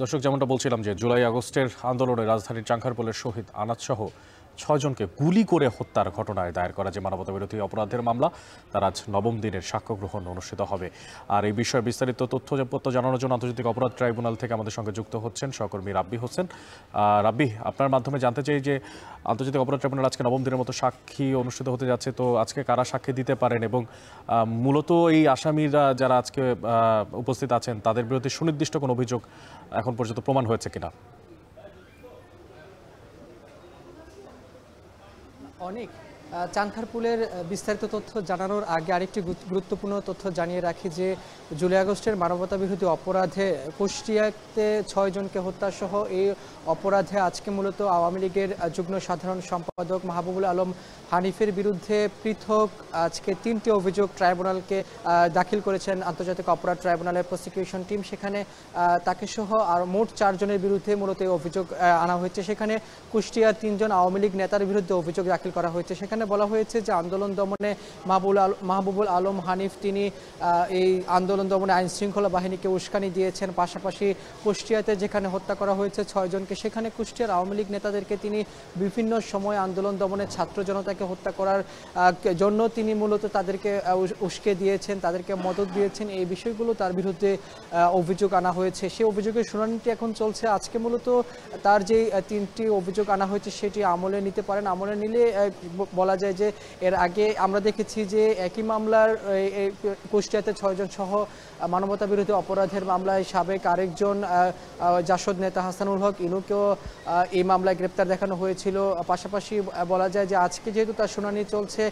দর্শক, যেমনটা বলছিলাম যে জুলাই আগস্টের আন্দোলনে রাজধানীর চাংখারপুলের শহীদ আনাজসহ ৬ জনকে গুলি করে হত্যার ঘটনায় দায়ের করা যে মানবতাবিরোধী অপরাধের মামলা তার আজ নবম দিনের সাক্ষ্য গ্রহণ অনুষ্ঠিত হবে। আর এই বিষয়ে বিস্তারিত তথ্য জানানোর জন্য আন্তর্জাতিক অপরাধ ট্রাইব্যুনাল থেকে আমাদের সঙ্গে যুক্ত হচ্ছেন সহকর্মী রাব্বি হোসেন। রাব্বি, আপনার মাধ্যমে জানতে চাই যে আন্তর্জাতিক অপরাধ ট্রাইব্যুনাল আজকে নবম দিনের মতো সাক্ষী অনুষ্ঠিত হতে যাচ্ছে, তো আজকে কারা সাক্ষী দিতে পারেন এবং মূলত এই আসামিরা যারা আজকে উপস্থিত আছেন তাদের বিরুদ্ধে সুনির্দিষ্ট কোনো অভিযোগ এখন পর্যন্ত প্রমাণ হয়েছে কিনা? অনেক চাংখারপুলের বিস্তারিত তথ্য জানানোর আগে আরেকটি গুরুত্বপূর্ণ তথ্য জানিয়ে রাখি যে জুলাই আগস্টের মানবতাবিরোধী অপরাধে কুষ্টিয়াতে ৬ জনকে হত্যাসহ এই অপরাধে আজকে মূলত আওয়ামী লীগের যুগ্ম সাধারণ সম্পাদক মাহবুবুল আলম হানিফের বিরুদ্ধে পৃথক আজকে ৩টি অভিযোগ ট্রাইব্যুনালকে দাখিল করেছেন আন্তর্জাতিক অপরাধ ট্রাইব্যুনালের প্রসিকিউশন টিম। সেখানে তাকে সহ আর মোট ৪ জনের বিরুদ্ধে মূলত এই অভিযোগ আনা হয়েছে। সেখানে কুষ্টিয়ার ৩ জন আওয়ামী লীগ নেতার বিরুদ্ধে অভিযোগ দাখিল করা হয়েছে। সেখানে বলা হয়েছে যে আন্দোলন দমনে মাহবুবুল আলম হানিফ তিনি এই আন্দোলন দমনে আইন শৃঙ্খলা বাহিনীকে উস্কানি দিয়েছেন। পাশাপাশি কুষ্টিয়াতে যেখানে হত্যা করা হয়েছে ৬ জনকে, সেখানে কুষ্টিয়ার আওয়ামী লীগ নেতাদেরকে তিনি বিভিন্ন সময় আন্দোলন দমনে ছাত্র জনতাকে হত্যা করার জন্য তিনি মূলত তাদেরকে উস্কে দিয়েছেন, তাদেরকে মদত দিয়েছেন। এই বিষয়গুলো তার বিরুদ্ধে অভিযোগ আনা হয়েছে। সেই অভিযোগের শুনানিটি এখন চলছে। আজকে মূলত তার যে 3টি অভিযোগ আনা হয়েছে সেটি আমলে নিতে পারেন। আমলে নিলে বলা যায় যে এর আগে আমরা দেখেছি যে একই মামলার কুষ্টিয়াতে ৬ জন সহ মানবতা বিরোধী অপরাধের মামলায় সাবেক আরেকজন জাসদ নেতা হাসানুল হক ইনুকেও এই মামলায় গ্রেপ্তার দেখানো হয়েছিল। পাশাপাশি বলা যায় যে আজকে যেহেতু তার শুনানি চলছে,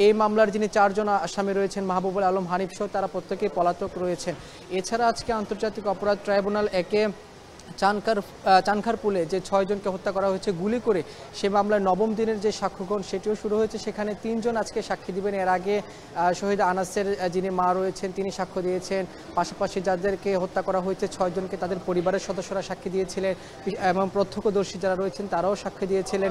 এই মামলার যিনি 4 জন আসামি রয়েছেন মাহবুবুল আলম হানিফ সহ তারা প্রত্যেকেই পলাতক রয়েছেন। এছাড়া আজকে আন্তর্জাতিক অপরাধ ট্রাইব্যুনাল একে চাংখারপুলে যে ৬ জনকে হত্যা করা হয়েছে গুলি করে, সে মামলায় নবম দিনের যে সাক্ষ্যগ্রহণ সেটিও শুরু হয়েছে। সেখানে 3 জন আজকে সাক্ষী দিবেন। এর আগে শহীদ আনাসের যিনি মা রয়েছেন তিনি সাক্ষ্য দিয়েছেন। পাশাপাশি যাদেরকে হত্যা করা হয়েছে 6 জনকে তাদের পরিবারের সদস্যরা সাক্ষী দিয়েছিলেন এবং প্রত্যক্ষদর্শী যারা রয়েছেন তারাও সাক্ষী দিয়েছিলেন,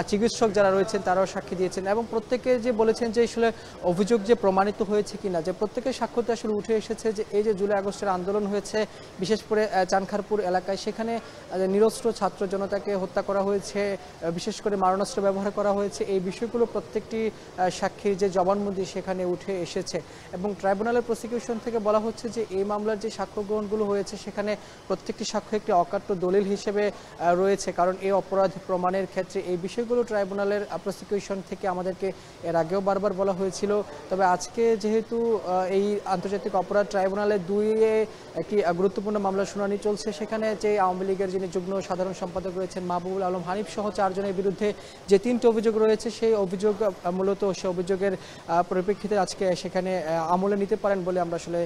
চিকিৎসক যারা রয়েছেন তারাও সাক্ষী দিয়েছেন এবং প্রত্যেকে যে বলেছেন যে আসলে অভিযোগ যে প্রমাণিত হয়েছে কিনা, যে প্রত্যেকের সাক্ষ্যতে আসলে উঠে এসেছে যে এই যে জুলাই আগস্টের আন্দোলন হয়েছে বিশেষ করে চাংখারপুর এলাকায়, সেখানে নিরস্ত্র ছাত্র জনতাকে হত্যা করা হয়েছে, বিশেষ করে মারণাস্ত্র ব্যবহার করা হয়েছে। এই বিষয়গুলো প্রত্যেকটি সাক্ষীর যে জবানবন্দি সেখানে উঠে এসেছে এবং ট্রাইব্যুনালের প্রসিকিউশন থেকে বলা হচ্ছে যে এই মামলার যে সাক্ষ্য গ্রহণগুলো হয়েছে সেখানে প্রত্যেকটি সাক্ষ্য একটি অকাট্য দলিল হিসেবে রয়েছে, কারণ এই অপরাধ প্রমাণের ক্ষেত্রে এই বিষয়গুলো ট্রাইব্যুনালের প্রসিকিউশন থেকে আমাদেরকে এর আগেও বারবার বলা হয়েছিল। তবে আজকে যেহেতু এই আন্তর্জাতিক অপরাধ ট্রাইব্যুনালের 2-এ একটি গুরুত্বপূর্ণ মামলার শুনানি চলছে, সেখানে যে আওয়ামী লীগের যিনি যুগ্ম সাধারণ সম্পাদক রয়েছেন মাহবুবুল আলম হানিফ সহ 4 জনের বিরুদ্ধে যে 3টি অভিযোগ রয়েছে সেই অভিযোগ মূলত সেই অভিযোগের পরিপ্রেক্ষিতে আজকে সেখানে আমলে নিতে পারেন বলে আমরা আসলে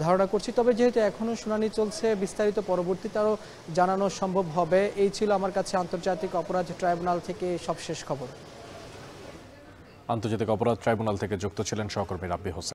ধারণা করছি। তবে যেহেতু এখনও শুনানি চলছে, বিস্তারিত পরবর্তীতে আরও জানানো সম্ভব হবে। এই ছিল আমার কাছে আন্তর্জাতিক অপরাধ ট্রাইব্যুনাল থেকে সবশেষ খবর। আন্তর্জাতিক অপরাধ ট্রাইব্যুনাল থেকে যুক্ত ছিলেন সহকর্মী রাব্বি হোসেন।